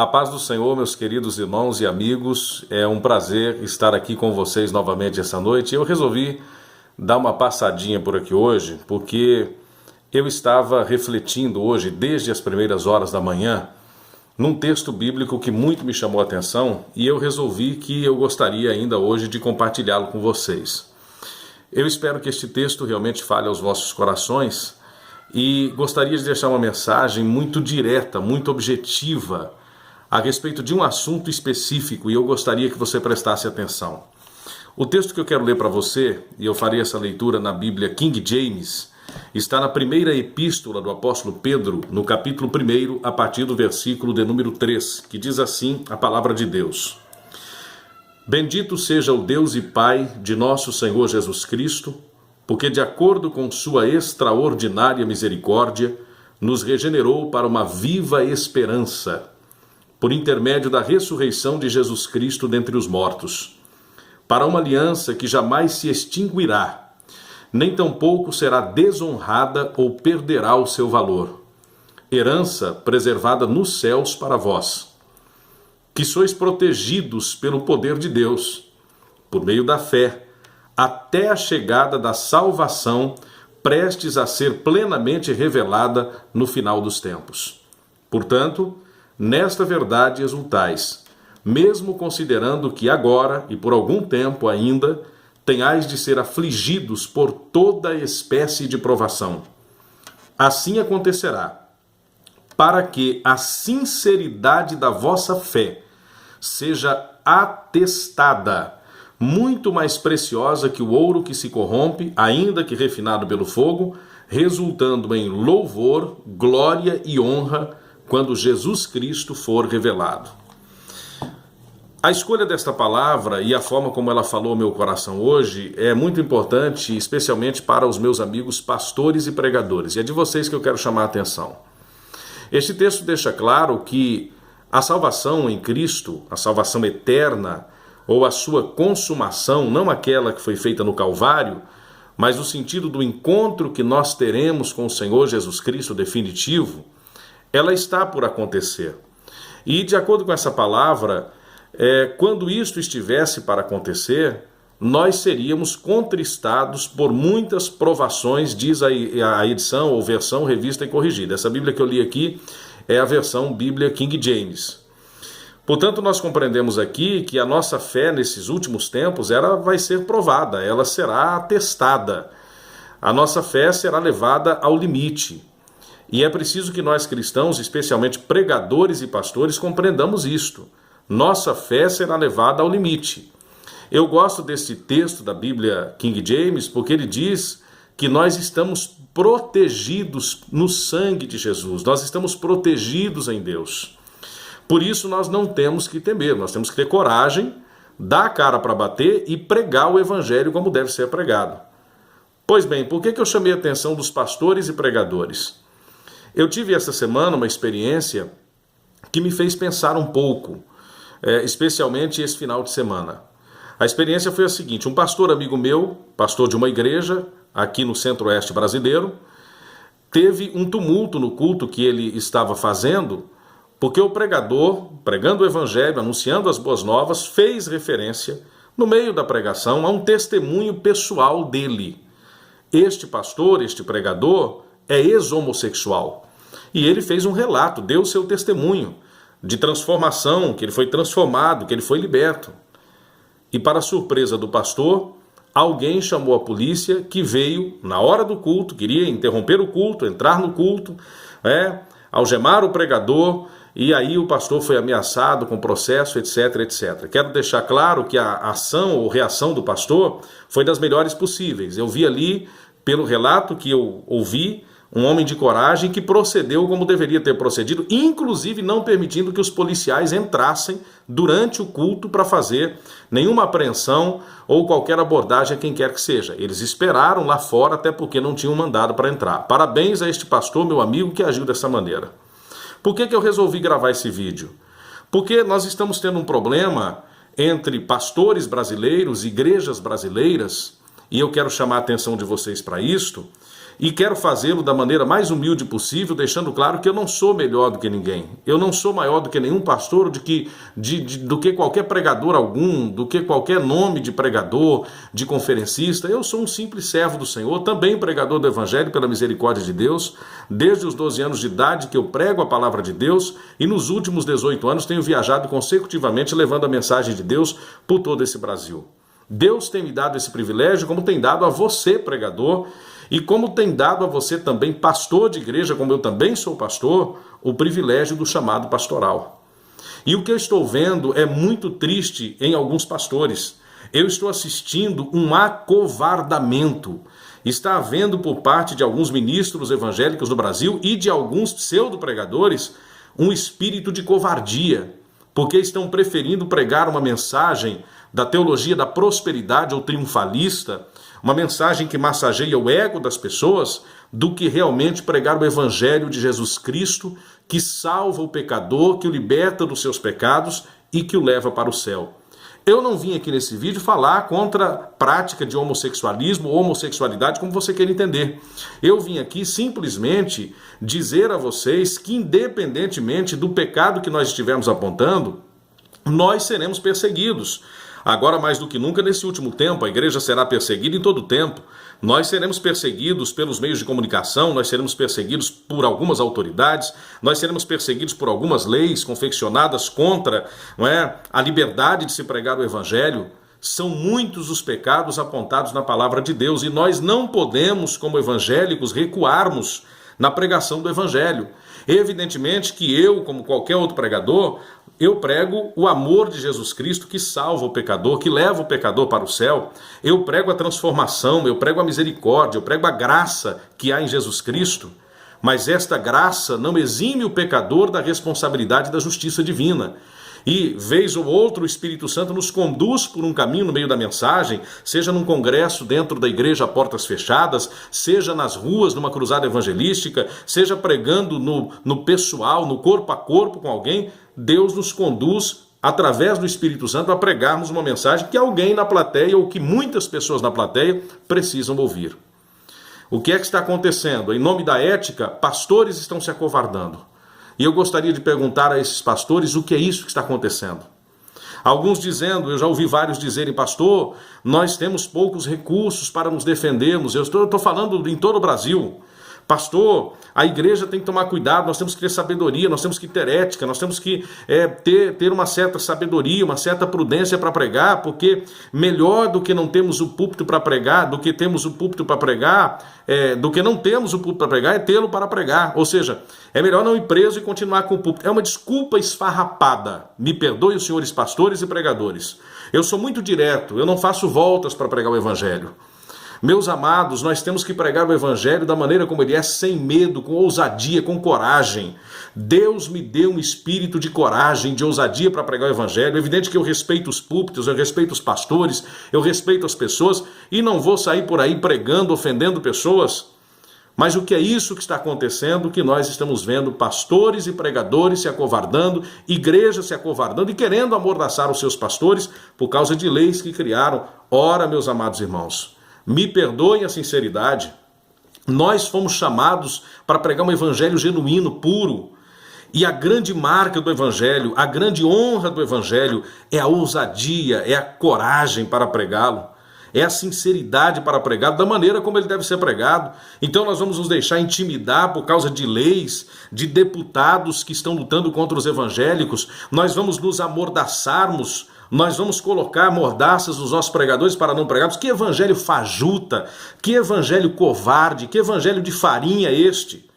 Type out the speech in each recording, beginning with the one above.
A paz do Senhor, meus queridos irmãos e amigos, é um prazer estar aqui com vocês novamente essa noite. Eu resolvi dar uma passadinha por aqui hoje, porque eu estava refletindo hoje, desde as primeiras horas da manhã, num texto bíblico que muito me chamou a atenção e eu resolvi que eu gostaria ainda hoje de compartilhá-lo com vocês. Eu espero que este texto realmente fale aos vossos corações e gostaria de deixar uma mensagem muito direta, muito objetiva, a respeito de um assunto específico, e eu gostaria que você prestasse atenção. O texto que eu quero ler para você, e eu farei essa leitura na Bíblia King James, está na primeira epístola do apóstolo Pedro, no capítulo 1, a partir do versículo de número 3, que diz assim a palavra de Deus. Bendito seja o Deus e Pai de nosso Senhor Jesus Cristo, porque de acordo com sua extraordinária misericórdia, nos regenerou para uma viva esperança, por intermédio da ressurreição de Jesus Cristo dentre os mortos, para uma aliança que jamais se extinguirá, nem tampouco será desonrada ou perderá o seu valor. Herança preservada nos céus para vós, que sois protegidos pelo poder de Deus, por meio da fé, até a chegada da salvação, prestes a ser plenamente revelada no final dos tempos. Portanto, nesta verdade exultais, mesmo considerando que agora, e por algum tempo ainda, tenhais de ser afligidos por toda espécie de provação. Assim acontecerá, para que a sinceridade da vossa fé seja atestada, muito mais preciosa que o ouro que se corrompe, ainda que refinado pelo fogo, resultando em louvor, glória e honra, quando Jesus Cristo for revelado. A escolha desta palavra e a forma como ela falou ao meu coração hoje é muito importante, especialmente para os meus amigos pastores e pregadores. E é de vocês que eu quero chamar a atenção. Este texto deixa claro que a salvação em Cristo, a salvação eterna, ou a sua consumação, não aquela que foi feita no Calvário, mas no sentido do encontro que nós teremos com o Senhor Jesus Cristo definitivo, ela está por acontecer. E de acordo com essa palavra, quando isto estivesse para acontecer, nós seríamos contristados por muitas provações, diz a edição ou versão revista e corrigida. Essa Bíblia que eu li aqui é a versão Bíblia King James. Portanto, nós compreendemos aqui que a nossa fé nesses últimos tempos vai ser provada, ela será atestada. A nossa fé será levada ao limite. E é preciso que nós cristãos, especialmente pregadores e pastores, compreendamos isto. Nossa fé será levada ao limite. Eu gosto desse texto da Bíblia King James porque ele diz que nós estamos protegidos no sangue de Jesus. Nós estamos protegidos em Deus. Por isso nós não temos que temer, nós temos que ter coragem, dar a cara para bater e pregar o evangelho como deve ser pregado. Pois bem, por que eu chamei a atenção dos pastores e pregadores? Eu tive essa semana uma experiência que me fez pensar um pouco, especialmente esse final de semana. A experiência foi a seguinte: um pastor amigo meu, pastor de uma igreja aqui no centro-oeste brasileiro, teve um tumulto no culto que ele estava fazendo, porque o pregador, pregando o evangelho, anunciando as boas novas, fez referência, no meio da pregação, a um testemunho pessoal dele. Este pastor, este pregador, é ex-homossexual. E ele fez um relato, deu seu testemunho de transformação, que ele foi transformado, que ele foi liberto. E para surpresa do pastor, alguém chamou a polícia que veio na hora do culto, queria interromper o culto, entrar no culto, algemar o pregador, e aí o pastor foi ameaçado com processo, etc, etc. Quero deixar claro que a ação ou reação do pastor foi das melhores possíveis. Eu vi ali, pelo relato que eu ouvi, um homem de coragem que procedeu como deveria ter procedido, inclusive não permitindo que os policiais entrassem durante o culto para fazer nenhuma apreensão ou qualquer abordagem a quem quer que seja. Eles esperaram lá fora, até porque não tinham mandado para entrar. Parabéns a este pastor, meu amigo, que agiu dessa maneira. Por que eu resolvi gravar esse vídeo? Porque nós estamos tendo um problema entre pastores brasileiros, igrejas brasileiras, e eu quero chamar a atenção de vocês para isto, E quero fazê-lo da maneira mais humilde possível, deixando claro que eu não sou melhor do que ninguém. Eu não sou maior do que nenhum pastor, do que qualquer pregador algum, do que qualquer nome de pregador, de conferencista. Eu sou um simples servo do Senhor, também pregador do Evangelho pela misericórdia de Deus, desde os 12 anos de idade que eu prego a palavra de Deus, e nos últimos 18 anos tenho viajado consecutivamente levando a mensagem de Deus por todo esse Brasil. Deus tem me dado esse privilégio, como tem dado a você, pregador, e como tem dado a você também, pastor de igreja, como eu também sou pastor, o privilégio do chamado pastoral. E o que eu estou vendo é muito triste em alguns pastores. Eu estou assistindo um acovardamento. Está havendo por parte de alguns ministros evangélicos no Brasil e de alguns pseudo-pregadores um espírito de covardia, porque estão preferindo pregar uma mensagem da teologia da prosperidade ou triunfalista, uma mensagem que massageia o ego das pessoas, do que realmente pregar o Evangelho de Jesus Cristo, que salva o pecador, que o liberta dos seus pecados e que o leva para o céu. Eu não vim aqui nesse vídeo falar contra a prática de homossexualismo ou homossexualidade, como você quer entender. Eu vim aqui simplesmente dizer a vocês que, independentemente do pecado que nós estivermos apontando, nós seremos perseguidos. Agora, mais do que nunca, nesse último tempo, a igreja será perseguida em todo o tempo. Nós seremos perseguidos pelos meios de comunicação, nós seremos perseguidos por algumas autoridades, nós seremos perseguidos por algumas leis confeccionadas contra, a liberdade de se pregar o Evangelho. São muitos os pecados apontados na palavra de Deus e nós não podemos, como evangélicos, recuarmos na pregação do Evangelho. Evidentemente que eu, como qualquer outro pregador, eu prego o amor de Jesus Cristo que salva o pecador, que leva o pecador para o céu. Eu prego a transformação, eu prego a misericórdia, eu prego a graça que há em Jesus Cristo. Mas esta graça não exime o pecador da responsabilidade da justiça divina. E, vez ou outra, o Espírito Santo nos conduz por um caminho no meio da mensagem, seja num congresso dentro da igreja a portas fechadas, seja nas ruas numa cruzada evangelística, seja pregando no pessoal, no corpo a corpo com alguém. Deus nos conduz, através do Espírito Santo, a pregarmos uma mensagem que alguém na plateia, ou que muitas pessoas na plateia, precisam ouvir. O que é que está acontecendo? Em nome da ética, pastores estão se acovardando. E eu gostaria de perguntar a esses pastores o que é isso que está acontecendo. Alguns dizendo, eu já ouvi vários dizerem, pastor, nós temos poucos recursos para nos defendermos. Eu estou falando em todo o Brasil. Pastor, a igreja tem que tomar cuidado, nós temos que ter sabedoria, nós temos que ter ética, nós temos que ter uma certa sabedoria, uma certa prudência para pregar, porque melhor do que não temos o púlpito para pregar, do que temos o púlpito para pregar, do que não temos o púlpito para pregar, é tê-lo para pregar. Ou seja, é melhor não ir preso e continuar com o púlpito. É uma desculpa esfarrapada. Me perdoe os senhores pastores e pregadores. Eu sou muito direto, eu não faço voltas para pregar o Evangelho. Meus amados, nós temos que pregar o Evangelho da maneira como ele é, sem medo, com ousadia, com coragem. Deus me deu um espírito de coragem, de ousadia para pregar o Evangelho. É evidente que eu respeito os púlpitos, eu respeito os pastores, eu respeito as pessoas e não vou sair por aí pregando, ofendendo pessoas. Mas o que é isso que está acontecendo, que nós estamos vendo pastores e pregadores se acovardando, igrejas se acovardando e querendo amordaçar os seus pastores por causa de leis que criaram. Ora, meus amados irmãos, me perdoem a sinceridade, nós fomos chamados para pregar um evangelho genuíno, puro. E a grande marca do evangelho, a grande honra do evangelho é a ousadia, é a coragem para pregá-lo. É a sinceridade para pregá-lo da maneira como ele deve ser pregado. Então nós vamos nos deixar intimidar por causa de leis, de deputados que estão lutando contra os evangélicos. Nós vamos nos amordaçarmos. Nós vamos colocar mordaças nos nossos pregadores para não pregarmos. Que evangelho fajuta, que evangelho covarde, que evangelho de farinha é este?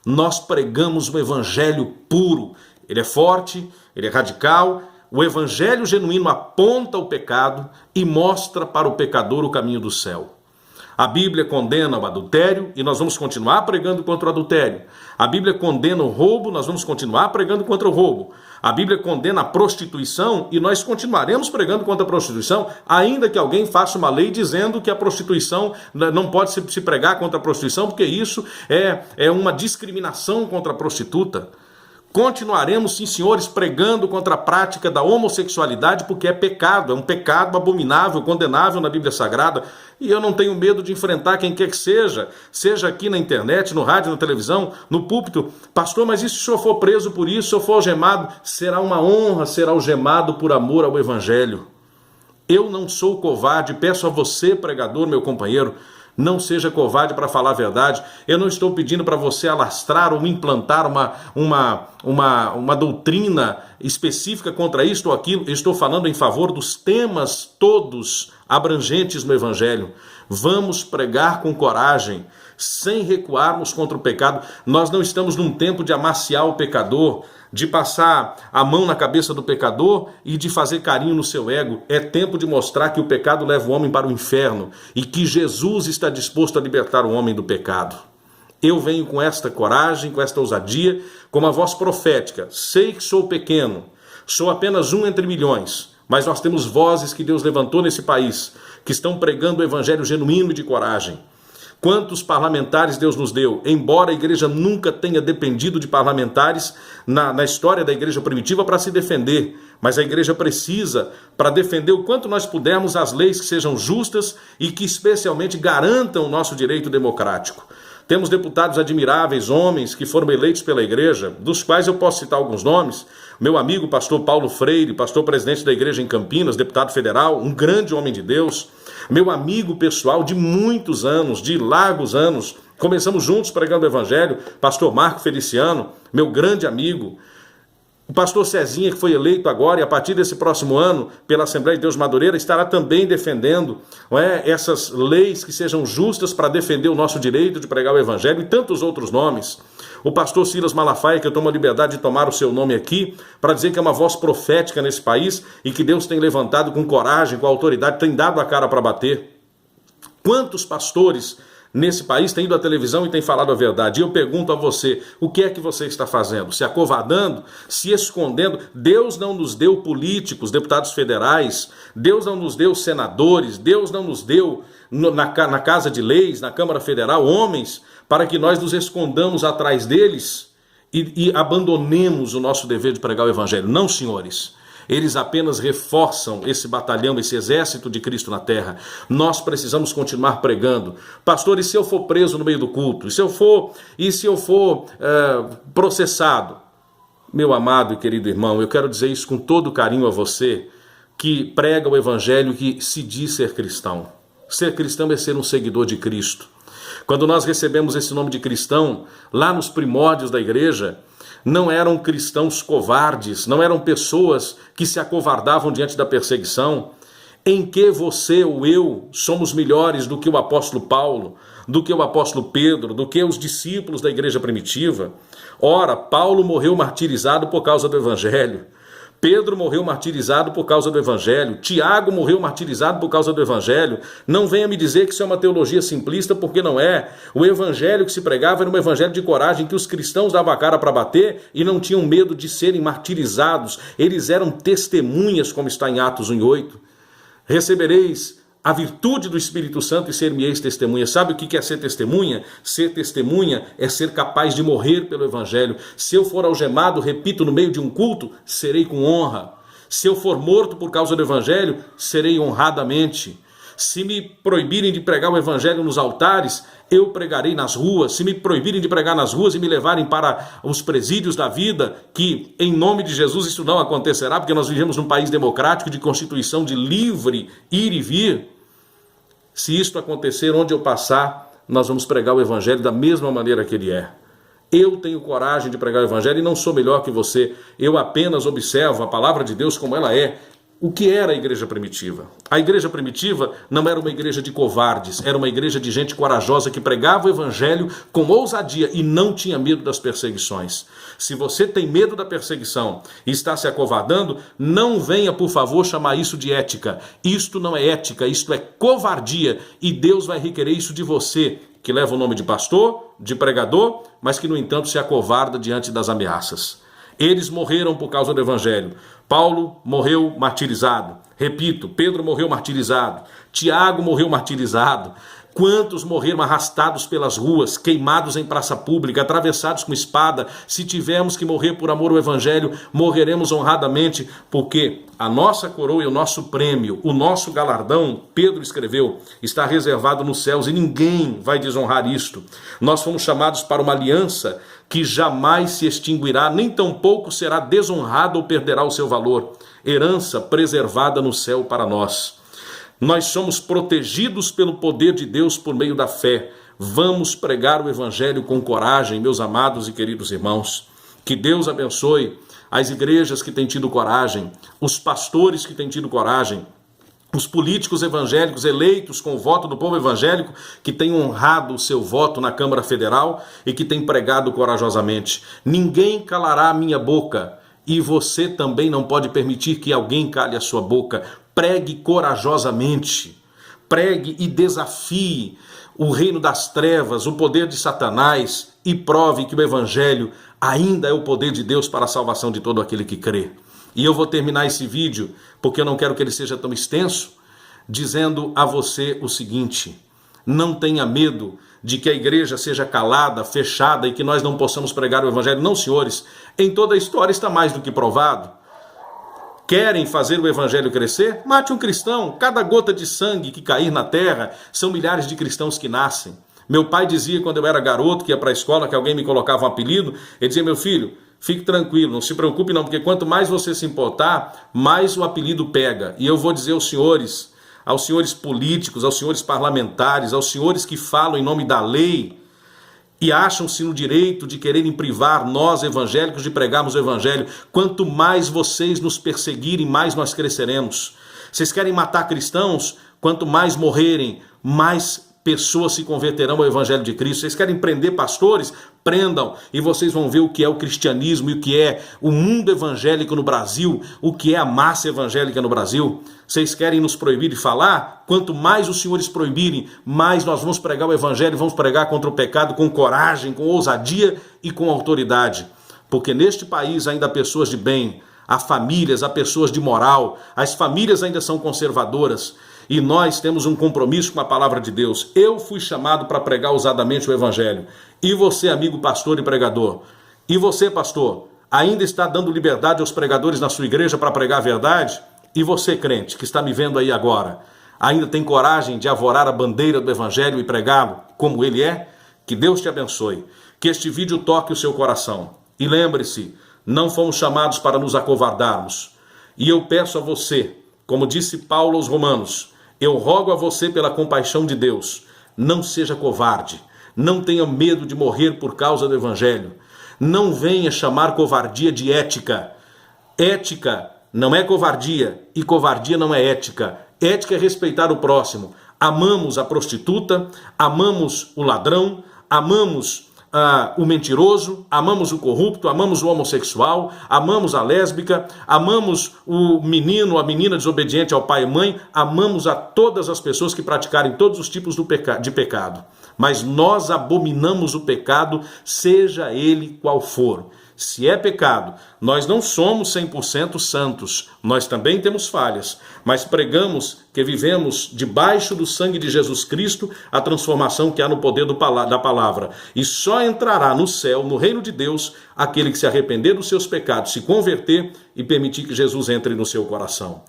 Nós pregamos um evangelho puro. Ele é forte, ele é radical. O evangelho genuíno aponta o pecado e mostra para o pecador o caminho do céu. A Bíblia condena o adultério e nós vamos continuar pregando contra o adultério. A Bíblia condena o roubo, nós vamos continuar pregando contra o roubo. A Bíblia condena a prostituição e nós continuaremos pregando contra a prostituição, ainda que alguém faça uma lei dizendo que a prostituição não pode se pregar contra a prostituição, porque isso é uma discriminação contra a prostituta. Continuaremos, sim, senhores, pregando contra a prática da homossexualidade, porque é pecado, é um pecado abominável, condenável na Bíblia Sagrada, e eu não tenho medo de enfrentar quem quer que seja aqui na internet, no rádio, na televisão, no púlpito. Pastor, mas e se o senhor for preso por isso, se eu for algemado? Será uma honra ser algemado por amor ao Evangelho. Eu não sou covarde, peço a você, pregador, meu companheiro, não seja covarde para falar a verdade. Eu não estou pedindo para você alastrar ou implantar uma doutrina específica contra isto ou aquilo. Eu estou falando em favor dos temas todos abrangentes no Evangelho. Vamos pregar com coragem, sem recuarmos contra o pecado. Nós não estamos num tempo de amaciar o pecador, de passar a mão na cabeça do pecador e de fazer carinho no seu ego. É tempo de mostrar que o pecado leva o homem para o inferno e que Jesus está disposto a libertar o homem do pecado. Eu venho com esta coragem, com esta ousadia, com uma voz profética. Sei que sou pequeno, sou apenas um entre milhões, mas nós temos vozes que Deus levantou nesse país, que estão pregando o evangelho genuíno e de coragem. Quantos parlamentares Deus nos deu, embora a igreja nunca tenha dependido de parlamentares na história da igreja primitiva para se defender, mas a igreja precisa, para defender o quanto nós pudermos, as leis que sejam justas e que especialmente garantam o nosso direito democrático. Temos deputados admiráveis, homens que foram eleitos pela igreja, dos quais eu posso citar alguns nomes. Meu amigo pastor Paulo Freire, pastor presidente da igreja em Campinas, deputado federal, um grande homem de Deus. Meu amigo pessoal de muitos anos, de largos anos, começamos juntos pregando o evangelho, pastor Marco Feliciano, meu grande amigo. O pastor Cezinha, que foi eleito agora e a partir desse próximo ano pela Assembleia de Deus Madureira, estará também defendendo essas leis que sejam justas para defender o nosso direito de pregar o evangelho e tantos outros nomes. O pastor Silas Malafaia, que eu tomo a liberdade de tomar o seu nome aqui, para dizer que é uma voz profética nesse país e que Deus tem levantado com coragem, com autoridade, tem dado a cara para bater. Quantos pastores nesse país têm ido à televisão e têm falado a verdade? E eu pergunto a você, o que é que você está fazendo? Se acovardando? Se escondendo? Deus não nos deu políticos, deputados federais, Deus não nos deu senadores, Deus não nos deu na Casa de Leis, na Câmara Federal, homens, para que nós nos escondamos atrás deles e abandonemos o nosso dever de pregar o evangelho. Não, senhores. Eles apenas reforçam esse batalhão, esse exército de Cristo na terra. Nós precisamos continuar pregando. Pastor, e se eu for preso no meio do culto? E se eu for processado? Meu amado e querido irmão, eu quero dizer isso com todo carinho a você, que prega o evangelho, que se diz ser cristão. Ser cristão é ser um seguidor de Cristo. Quando nós recebemos esse nome de cristão, lá nos primórdios da igreja, não eram cristãos covardes, não eram pessoas que se acovardavam diante da perseguição. Em que você ou eu somos melhores do que o apóstolo Paulo, do que o apóstolo Pedro, do que os discípulos da igreja primitiva? Ora, Paulo morreu martirizado por causa do evangelho. Pedro morreu martirizado por causa do evangelho. Tiago morreu martirizado por causa do evangelho. Não venha me dizer que isso é uma teologia simplista, porque não é. O evangelho que se pregava era um evangelho de coragem, que os cristãos davam a cara para bater e não tinham medo de serem martirizados. Eles eram testemunhas, como está em Atos 1:8. Recebereis a virtude do Espírito Santo e ser-me-eis testemunha. Sabe o que é ser testemunha? Ser testemunha é ser capaz de morrer pelo evangelho. Se eu for algemado, repito, no meio de um culto, serei com honra. Se eu for morto por causa do evangelho, serei honradamente. Se me proibirem de pregar o evangelho nos altares, eu pregarei nas ruas. Se me proibirem de pregar nas ruas e me levarem para os presídios da vida, que em nome de Jesus isso não acontecerá, porque nós vivemos num país democrático de constituição de livre ir e vir. Se isto acontecer, onde eu passar, nós vamos pregar o evangelho da mesma maneira que ele é. Eu tenho coragem de pregar o evangelho e não sou melhor que você. Eu apenas observo a palavra de Deus como ela é. O que era a igreja primitiva? A igreja primitiva não era uma igreja de covardes, era uma igreja de gente corajosa que pregava o evangelho com ousadia e não tinha medo das perseguições. Se você tem medo da perseguição e está se acovardando, não venha, por favor, chamar isso de ética. Isto não é ética, isto é covardia e Deus vai requerer isso de você, que leva o nome de pastor, de pregador, mas que, no entanto, se acovarda diante das ameaças. Eles morreram por causa do evangelho. Paulo morreu martirizado. Repito, Pedro morreu martirizado. Tiago morreu martirizado. Quantos morreram arrastados pelas ruas, queimados em praça pública, atravessados com espada? Se tivermos que morrer por amor ao Evangelho, morreremos honradamente, porque a nossa coroa e o nosso prêmio, o nosso galardão, Pedro escreveu, está reservado nos céus e ninguém vai desonrar isto. Nós fomos chamados para uma aliança que jamais se extinguirá, nem tampouco será desonrada ou perderá o seu valor. Herança preservada no céu para nós. Nós somos protegidos pelo poder de Deus por meio da fé. Vamos pregar o Evangelho com coragem, meus amados e queridos irmãos. Que Deus abençoe as igrejas que têm tido coragem, os pastores que têm tido coragem, os políticos evangélicos eleitos com o voto do povo evangélico que têm honrado o seu voto na Câmara Federal e que têm pregado corajosamente. Ninguém calará a minha boca e você também não pode permitir que alguém cale a sua boca. Pregue corajosamente, pregue e desafie o reino das trevas, o poder de Satanás e prove que o Evangelho ainda é o poder de Deus para a salvação de todo aquele que crê. E eu vou terminar esse vídeo, porque eu não quero que ele seja tão extenso, dizendo a você o seguinte: não tenha medo de que a igreja seja calada, fechada e que nós não possamos pregar o Evangelho. Não, senhores, em toda a história está mais do que provado. Querem fazer o Evangelho crescer? Mate um cristão. Cada gota de sangue que cair na terra são milhares de cristãos que nascem. Meu pai dizia, quando eu era garoto, que ia para a escola, que alguém me colocava um apelido, ele dizia: meu filho, fique tranquilo, não se preocupe não, porque quanto mais você se importar, mais o apelido pega. E eu vou dizer aos senhores políticos, aos senhores parlamentares, aos senhores que falam em nome da lei e acham-se no direito de quererem privar nós evangélicos de pregarmos o Evangelho. Quanto mais vocês nos perseguirem, mais nós cresceremos. Vocês querem matar cristãos? Quanto mais morrerem, mais pessoas se converterão ao Evangelho de Cristo. Vocês querem prender pastores? Prendam, e vocês vão ver o que é o cristianismo e o que é o mundo evangélico no Brasil, o que é a massa evangélica no Brasil. Vocês querem nos proibir de falar? Quanto mais os senhores proibirem, mais nós vamos pregar o Evangelho, vamos pregar contra o pecado com coragem, com ousadia e com autoridade. Porque neste país ainda há pessoas de bem, há famílias, há pessoas de moral, as famílias ainda são conservadoras. E nós temos um compromisso com a palavra de Deus. Eu fui chamado para pregar ousadamente o Evangelho. E você, amigo pastor e pregador? E você, pastor, ainda está dando liberdade aos pregadores na sua igreja para pregar a verdade? E você, crente, que está me vendo aí agora, ainda tem coragem de arvorar a bandeira do Evangelho e pregá-lo como ele é? Que Deus te abençoe. Que este vídeo toque o seu coração. E lembre-se, não fomos chamados para nos acovardarmos. E eu peço a você, como disse Paulo aos Romanos, eu rogo a você pela compaixão de Deus, não seja covarde, não tenha medo de morrer por causa do Evangelho, não venha chamar covardia de ética. Ética não é covardia e covardia não é ética. Ética é respeitar o próximo. Amamos a prostituta, amamos o ladrão, amamos o mentiroso, amamos o corrupto, amamos o homossexual, amamos a lésbica, amamos o menino, a menina desobediente ao pai e mãe, amamos a todas as pessoas que praticarem todos os tipos de pecado. Mas nós abominamos o pecado, seja ele qual for. Se é pecado, nós não somos 100% santos, nós também temos falhas, mas pregamos que vivemos debaixo do sangue de Jesus Cristo a transformação que há no poder da palavra. E só entrará no céu, no reino de Deus, aquele que se arrepender dos seus pecados, se converter e permitir que Jesus entre no seu coração.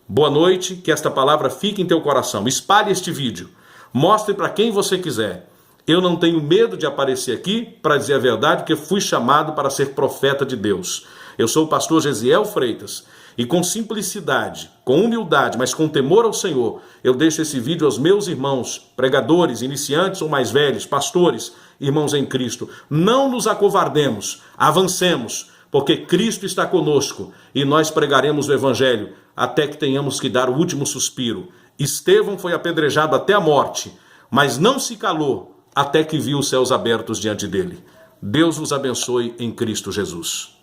Boa noite, que esta palavra fique em teu coração. Espalhe este vídeo, mostre para quem você quiser. Eu não tenho medo de aparecer aqui para dizer a verdade, porque fui chamado para ser profeta de Deus. Eu sou o pastor Gesiel Freitas e com simplicidade, com humildade, mas com temor ao Senhor, eu deixo esse vídeo aos meus irmãos, pregadores, iniciantes ou mais velhos, pastores, irmãos em Cristo. Não nos acovardemos, avancemos, porque Cristo está conosco e nós pregaremos o Evangelho até que tenhamos que dar o último suspiro. Estevão foi apedrejado até a morte, mas não se calou até que viu os céus abertos diante dele. Deus vos abençoe em Cristo Jesus.